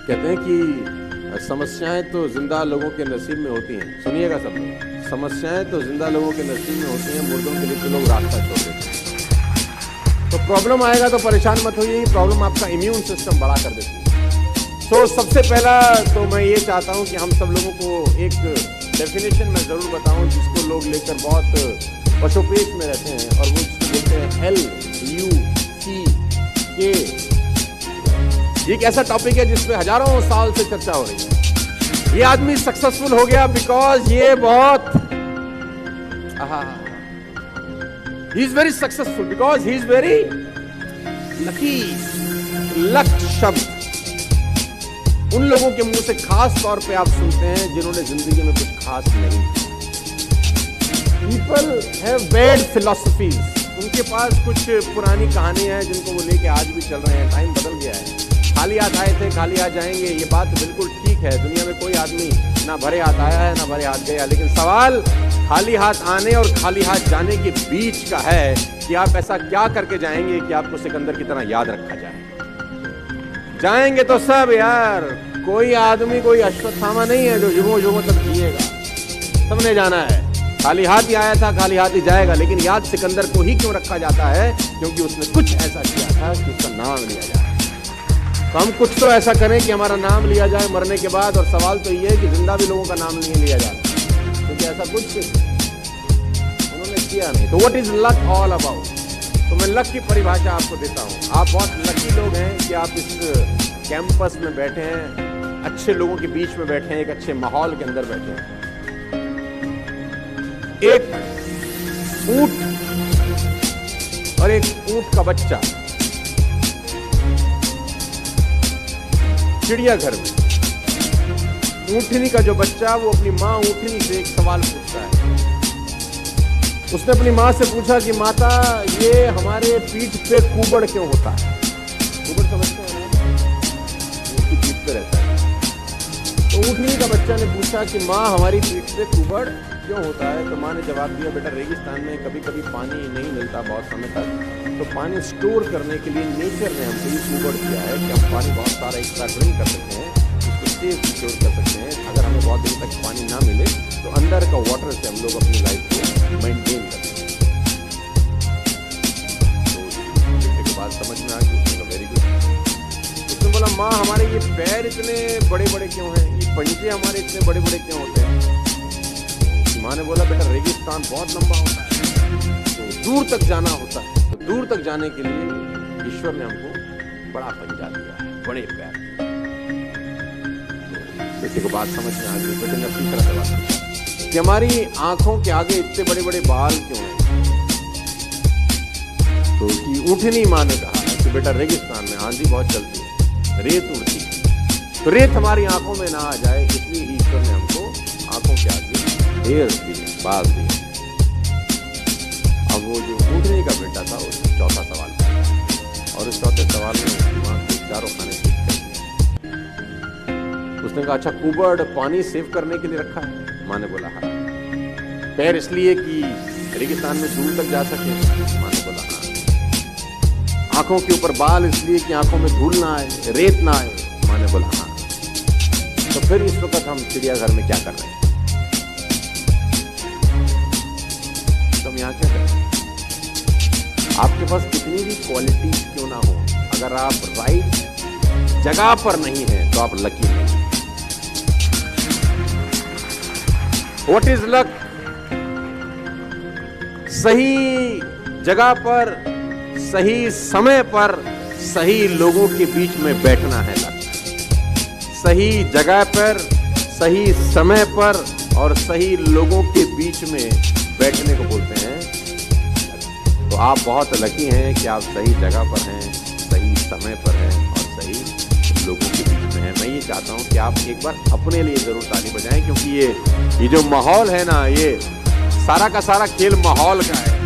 कहते हैं कि समस्याएं तो जिंदा लोगों के नसीब में होती हैं। सुनिएगा सब लोग, समस्याएं तो जिंदा लोगों के नसीब में होती हैं, मुर्दों के लिए तो लोग रास्ता छोड़ देते हैं। तो प्रॉब्लम आएगा तो परेशान मत होइए, प्रॉब्लम आपका इम्यून सिस्टम बढ़ा कर देती है। तो सबसे पहला तो मैं ये चाहता हूँ कि हम सब लोगों को एक डेफिनेशन मैं ज़रूर बताऊँ जिसको लोग लेकर बहुत पशुपेश में रहते हैं, और वो जिसको बोलते हैं LUCK। ये एक ऐसा टॉपिक है जिसपे हजारों साल से चर्चा हो रही है। ये आदमी सक्सेसफुल हो गया बिकॉज ये बहुत he is very successful because he is very lucky. Luck शब्द उन लोगों के मुंह से खास तौर पे आप सुनते हैं जिन्होंने जिंदगी में कुछ खास नहीं। पीपल हैव बैड फिलॉसफीज, उनके पास कुछ पुरानी कहानियां हैं जिनको वो लेके आज भी चल रहे हैं। टाइम बदल गया है, खाली हाथ आए थे खाली हाथ जाएंगे, ये बात बिल्कुल ठीक है। दुनिया में कोई आदमी ना भरे हाथ आया है ना भरे हाथ गया, लेकिन सवाल खाली हाथ आने और खाली हाथ जाने के बीच का है कि आप ऐसा क्या करके जाएंगे कि आपको सिकंदर की तरह याद रखा जाए। जाएंगे तो सब यार, कोई आदमी कोई अश्वत्थामा नहीं है जो युगों युगों तक जिएगा। सबने जाना है, खाली हाथ ही आया था खाली हाथ ही जाएगा। लेकिन याद सिकंदर को ही क्यों रखा जाता है? क्योंकि उसने कुछ ऐसा किया था कि उसका नाम लिया जाए। तो हम कुछ तो ऐसा करें कि हमारा नाम लिया जाए मरने के बाद। और सवाल तो ये है कि जिंदा भी लोगों का नाम नहीं लिया जाए, क्योंकि ऐसा कुछ उन्होंने किया नहीं। तो what is luck all about? तो मैं लक की परिभाषा आपको देता हूं। आप बहुत लकी लोग हैं कि आप इस कैंपस में बैठे हैं, अच्छे लोगों के बीच में बैठे हैं, एक अच्छे माहौल के अंदर बैठे हैं। एक ऊंट और एक ऊंट का बच्चा चिड़ियाघर में, ऊँटनी का जो बच्चा वो अपनी माँ ऊँटनी से एक सवाल पूछता है। उसने अपनी माँ से पूछा कि माता, ये हमारे पीठ पे कुबड़ क्यों होता है? कुबड़ समझते हैं ना, उसकी पीठ पे रहता है। तो ऊँटनी का बच्चा ने पूछा कि माँ, हमारी पीठ पे कुबड़ क्यों होता है? तो माँ ने जवाब दिया, बेटा रेगिस्तान में कभी कभी पानी नहीं मिलता बहुत समय तक, तो पानी स्टोर करने के लिए नेचर ने हमको ये कुबड़ दिया है कि हम पानी बहुत सारा एक साथ ड्रिंक कर सकते हैं, उसको सेफ स्टोर कर सकते हैं। अगर हमें बहुत दिन तक पानी ना मिले तो अंदर का वाटर से हम लोग अपनी लाइफ को मेंटेन कर सकते हैं। तो देखने के बाद समझ में आ गया, वेरी गुड। उसने बोला, माँ हमारे ये पैर इतने बड़े बड़े क्यों हैं, ये पंजे हमारे इतने बड़े बड़े क्यों होते हैं? माँ ने बोला, बेटा रेगिस्तान बहुत लंबा होता है, तो दूर तक जाना होता है। तो दूर तक जाने के लिए ईश्वर ने हमको बड़ा पंजा दिया है, बड़े पैर। बेटे को बात समझ में आ गई। बेटे ने अपनी तरह से बात कि हमारी आंखों के आगे इतने बड़े बड़े बाल क्यों हैं? तो उसकी ऊँटनी माँ ने कहा कि बेटा रेगिस्तान में आंधी बहुत चलती है, रेत उड़ती है, तो रेत हमारी आंखों में ना आ जाए, इसलिए ईश्वर ने हमको आंखों के आगे हेयर्स दिए, बाल दिए। अब वो जो ऊँटनी का बेटा था उसने चौथा सवाल किया, और उस चौथे सवाल में उसकी माँ को चारों खाने ठीक कर दिए। उसने कहा, अच्छा कुबड़ पानी सेव करने के लिए रखा है? माँ ने बोला हाँ। पैर इसलिए कि रेगिस्तान में दूर तक जा सके? माँ ने बोला हाँ। आंखों के ऊपर बाल इसलिए कि आंखों में धूल ना आए, रेत ना आए? माँ ने बोला हाँ। तो फिर इस वक्त हम चिड़ियाघर में क्या कर रहे हैं? तुम यहाँ क्या करें? आपके पास कितनी भी क्वालिटीज क्यों ना हो, अगर आप राइट जगह पर नहीं हैं तो आप लकी नहीं। What is luck? सही जगह पर सही समय पर सही लोगों के बीच में बैठना है लक। सही जगह पर सही समय पर और सही लोगों के बीच में बैठने को बोलते हैं। तो आप बहुत लकी हैं कि आप सही जगह पर हैं, सही समय पर हैं और सही लोगों के बीच में हैं। मैं ये चाहता हूं कि आप एक बार अपने लिए जरूर ताली बजाएं, क्योंकि ये जो माहौल है ना, ये सारा का सारा खेल माहौल का है।